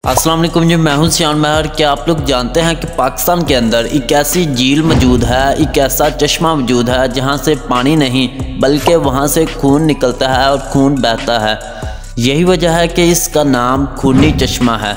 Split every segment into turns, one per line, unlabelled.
अस्सलाम वालेकुम जी, मैं हूं सियान महर। क्या आप लोग जानते हैं कि पाकिस्तान के अंदर एक ऐसी झील मौजूद है, एक ऐसा चश्मा मौजूद है जहां से पानी नहीं बल्कि वहां से खून निकलता है और खून बहता है। यही वजह है कि इसका नाम खूनी चश्मा है।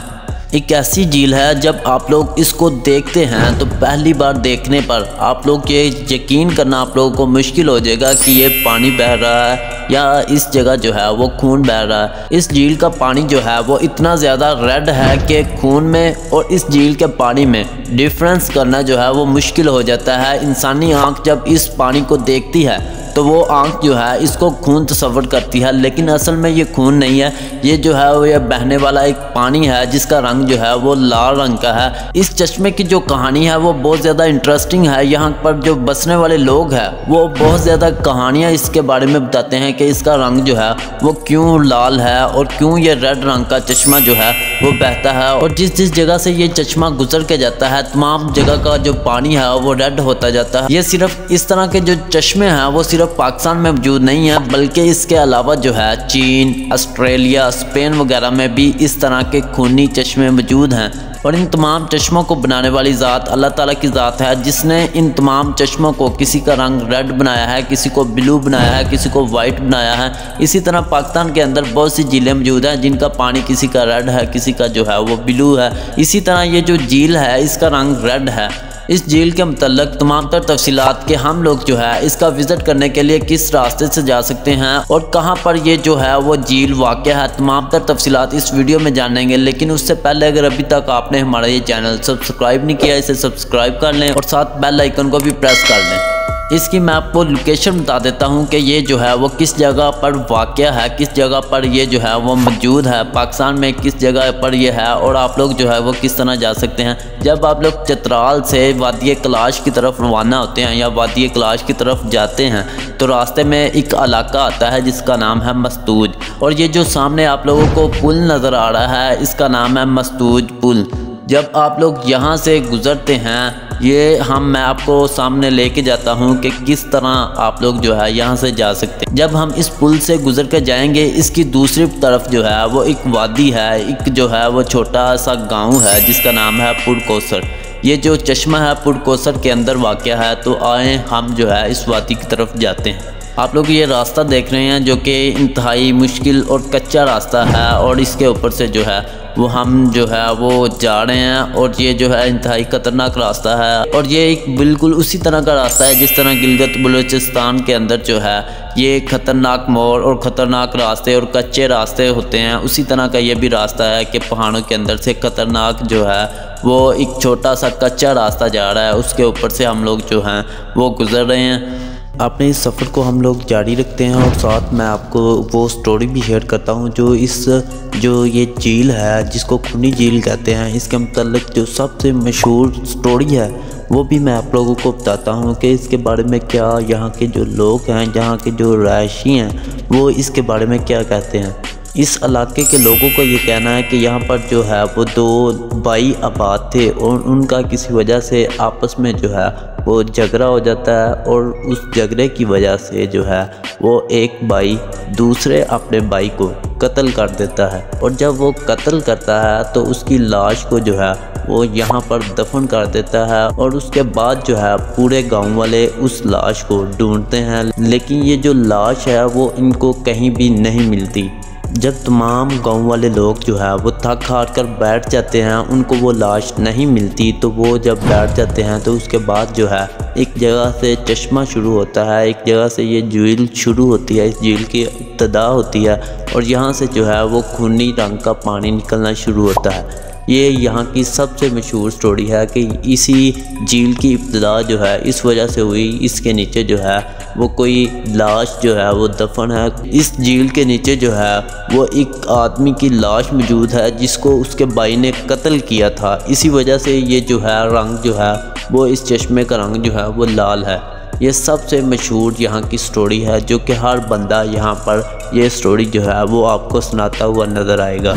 एक ऐसी झील है, जब आप लोग इसको देखते हैं तो पहली बार देखने पर आप लोग ये यकीन करना आप लोगों को मुश्किल हो जाएगा कि ये पानी बह रहा है या इस जगह जो है वो खून बह रहा है। इस झील का पानी जो है वो इतना ज़्यादा रेड है कि खून में और इस झील के पानी में डिफरेंस करना जो है वो मुश्किल हो जाता है। इंसानी आँख जब इस पानी को देखती है तो वो आँख जो है इसको खून तस्वर करती है, लेकिन असल में ये खून नहीं है। ये जो है वो ये बहने वाला एक पानी है जिसका रंग जो है वो लाल रंग का है। इस चश्मे की जो कहानी है वो बहुत ज़्यादा इंटरेस्टिंग है। यहाँ पर जो बसने वाले लोग हैं वो बहुत ज़्यादा कहानियाँ इसके बारे में बताते हैं कि इसका रंग जो है वो क्यों लाल है और क्यों ये रेड रंग का चश्मा जो है वो बहता है। और जिस जिस जगह से ये चश्मा गुजर के जाता है तमाम जगह का जो पानी है वो रेड होता जाता है। ये सिर्फ इस तरह के जो चश्मे हैं वो सिर्फ पाकिस्तान में मौजूद नहीं है, बल्कि इसके अलावा जो है चीन, ऑस्ट्रेलिया, स्पेन वगैरह में भी इस तरह के खूनी चश्मे मौजूद हैं। और इन तमाम चश्मों को बनाने वाली ज़ात अल्लाह ताला की ज़ात है, जिसने इन तमाम चश्मों को किसी का रंग रेड बनाया है, किसी को ब्लू बनाया है, किसी को वाइट बनाया है। इसी तरह पाकिस्तान के अंदर बहुत सी झीलें मौजूद हैं जिनका पानी किसी का रेड है, किसी का जो है वो ब्लू है। इसी तरह ये जो झील है इसका रंग रेड है। इस झील के मतलब तमाम तर तफसीलात के हम लोग जो है इसका विज़िट करने के लिए किस रास्ते से जा सकते हैं और कहां पर ये जो है वो झील वाक़ है, तमाम तर तफसीलात इस वीडियो में जानेंगे। लेकिन उससे पहले अगर अभी तक आपने हमारा ये चैनल सब्सक्राइब नहीं किया, इसे सब्सक्राइब कर लें और साथ बेल आइकन को भी प्रेस कर लें। इसकी मैं आपको लोकेशन बता देता हूं कि ये जो है वो किस जगह पर वाक़या है, किस जगह पर ये जो है वो मौजूद है, पाकिस्तान में किस जगह पर ये है और आप लोग जो है वो किस तरह जा सकते हैं। जब आप लोग चतराल से वादी कलाश की तरफ रवाना होते हैं या वादी कलाश की तरफ जाते हैं तो रास्ते में एक इलाका आता है जिसका नाम है मस्तूज। और ये जो सामने आप लोगों को पुल नज़र आ रहा है इसका नाम है मस्तूज पुल। जब आप लोग यहाँ से गुज़रते हैं मैं आपको सामने लेके जाता हूँ कि किस तरह आप लोग जो है यहाँ से जा सकते हैं। जब हम इस पुल से गुजर कर जाएंगे इसकी दूसरी तरफ जो है वो एक वादी है, एक जो है वो छोटा सा गांव है जिसका नाम है पुरकोसर। ये जो चश्मा है पुरकोसर के अंदर वाक़या है। तो आए हम जो है इस वादी की तरफ जाते हैं। आप लोग ये रास्ता देख रहे हैं जो कि इंतहाई मुश्किल और कच्चा रास्ता है और इसके ऊपर से जो है वो हम जो है वो जा रहे हैं और ये जो है इंतहाई ख़तरनाक रास्ता है। और ये एक बिल्कुल उसी तरह का रास्ता है जिस तरह गिलगित बलूचिस्तान के अंदर जो है ये ख़तरनाक मोड़ और ख़तरनाक रास्ते और कच्चे रास्ते होते हैं, उसी तरह का ये भी रास्ता है कि पहाड़ों के अंदर से ख़तरनाक जो है वो एक छोटा सा कच्चा रास्ता जा रहा है, उसके ऊपर से हम लोग जो हैं वो गुज़र रहे हैं। अपने इस सफ़र को हम लोग जारी रखते हैं और साथ मैं आपको वो स्टोरी भी शेयर करता हूँ जो ये झील है जिसको खूनी झील कहते हैं, इसके मतलब जो सबसे मशहूर स्टोरी है वो भी मैं आप लोगों को बताता हूँ कि इसके बारे में क्या यहाँ के जो लोग हैं, यहाँ के जो रहायशी हैं वो इसके बारे में क्या कहते हैं। इस इलाके के लोगों को ये कहना है कि यहाँ पर जो है वो दो भाई आबाद थे और उनका किसी वजह से आपस में जो है वो झगड़ा हो जाता है और उस झगड़े की वजह से जो है वो एक भाई दूसरे अपने भाई को कत्ल कर देता है। और जब वो कत्ल करता है तो उसकी लाश को जो है वो यहाँ पर दफन कर देता है और उसके बाद जो है पूरे गांव वाले उस लाश को ढूंढते हैं, लेकिन ये जो लाश है वो इनको कहीं भी नहीं मिलती। जब तमाम गांव वाले लोग जो है वो थक हार कर बैठ जाते हैं, उनको वो लाश नहीं मिलती, तो वो जब बैठ जाते हैं तो उसके बाद जो है एक जगह से चश्मा शुरू होता है, एक जगह से ये झील शुरू होती है, इस झील की इब्तिदा होती है और यहाँ से जो है वो खूनी रंग का पानी निकलना शुरू होता है। ये यहाँ की सबसे मशहूर स्टोरी है कि इसी झील की इब्तिदा जो है इस वजह से हुई। इसके नीचे जो है वो कोई लाश जो है वो दफन है। इस झील के नीचे जो है वो एक आदमी की लाश मौजूद है जिसको उसके भाई ने कत्ल किया था। इसी वजह से ये जो है रंग जो है वो इस चश्मे का रंग जो है वो लाल है। ये सबसे मशहूर यहाँ की स्टोरी है जो कि हर बंदा यहाँ पर ये स्टोरी जो है वो आपको सुनाता हुआ नज़र आएगा।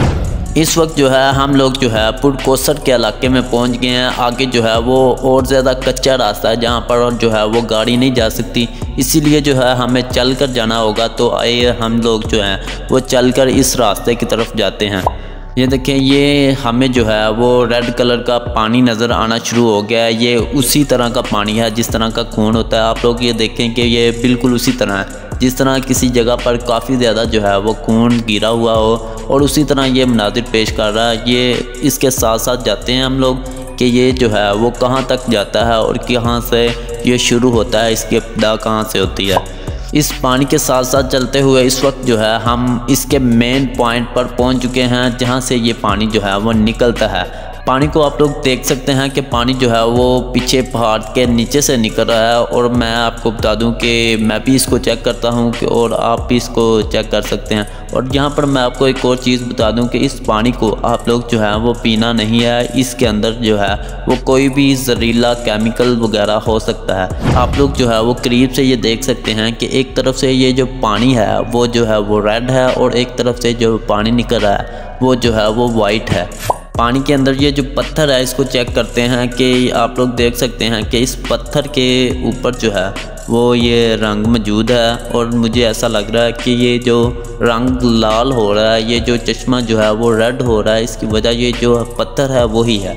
इस वक्त जो है हम लोग जो है पुरकोसर के इलाके में पहुंच गए हैं। आगे जो है वो और ज़्यादा कच्चा रास्ता है जहां पर जो है वो गाड़ी नहीं जा सकती, इसीलिए जो है हमें चल कर जाना होगा। तो आइए हम लोग जो हैं वो चल कर इस रास्ते की तरफ जाते हैं। ये देखें, ये हमें जो है वो रेड कलर का पानी नज़र आना शुरू हो गया है। ये उसी तरह का पानी है जिस तरह का खून होता है। आप लोग ये देखें कि ये बिल्कुल उसी तरह है जिस तरह किसी जगह पर काफ़ी ज़्यादा जो है वो खून गिरा हुआ हो, और उसी तरह ये मनाजिर पेश कर रहा है। ये इसके साथ साथ जाते हैं हम लोग कि ये जो है वो कहाँ तक जाता है और कहाँ से ये शुरू होता है, इसकी इब्तिदा कहाँ से होती है। इस पानी के साथ साथ चलते हुए इस वक्त जो है हम इसके मेन पॉइंट पर पहुंच चुके हैं जहां से ये पानी जो है वो निकलता है। पानी को आप लोग देख सकते हैं कि पानी जो है वो पीछे पहाड़ के नीचे से निकल रहा है, और मैं आपको बता दूं कि मैं भी इसको चेक करता हूं कि और आप भी इसको चेक कर सकते हैं। और यहाँ पर मैं आपको एक और चीज़ बता दूं कि इस पानी को आप लोग जो है वो पीना नहीं है। इसके अंदर जो है वो कोई भी जहरीला केमिकल वगैरह हो सकता है। आप लोग जो है वो करीब से ये देख सकते हैं कि एक तरफ से ये जो पानी है वो जो है वो रेड है, और एक तरफ से जो पानी निकल रहा है वो जो है वो वाइट है। पानी के अंदर ये जो पत्थर है इसको चेक करते हैं कि आप लोग देख सकते हैं कि इस पत्थर के ऊपर जो है वो ये रंग मौजूद है, और मुझे ऐसा लग रहा है कि ये जो रंग लाल हो रहा है, ये जो चश्मा जो है वो रेड हो रहा है, इसकी वजह ये जो पत्थर है वही है।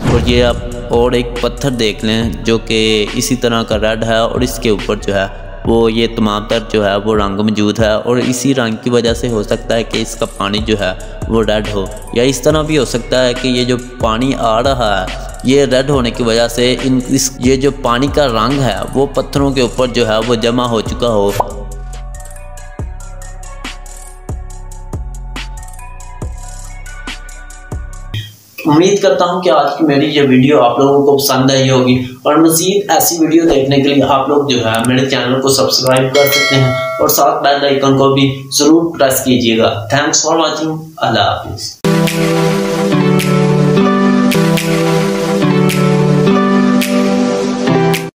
और ये आप और एक पत्थर देख लें जो कि इसी तरह का रेड है, और इसके ऊपर जो है वो ये तमाम तर जो है वो रंग मौजूद है, और इसी रंग की वजह से हो सकता है कि इसका पानी जो है वो रेड हो, या इस तरह भी हो सकता है कि ये जो पानी आ रहा है ये रेड होने की वजह से ये जो पानी का रंग है वो पत्थरों के ऊपर जो है वो जमा हो चुका हो। उम्मीद करता हूं कि आज की मेरी ये वीडियो आप लोगों को पसंद आई होगी, और मज़ीद ऐसी वीडियो देखने के लिए आप लोग जो है मेरे चैनल को सब्सक्राइब कर सकते हैं, और साथ बेल आइकन को भी ज़रूर प्रेस कीजिएगा। Thanks for watching. अल्लाह हाफिज़।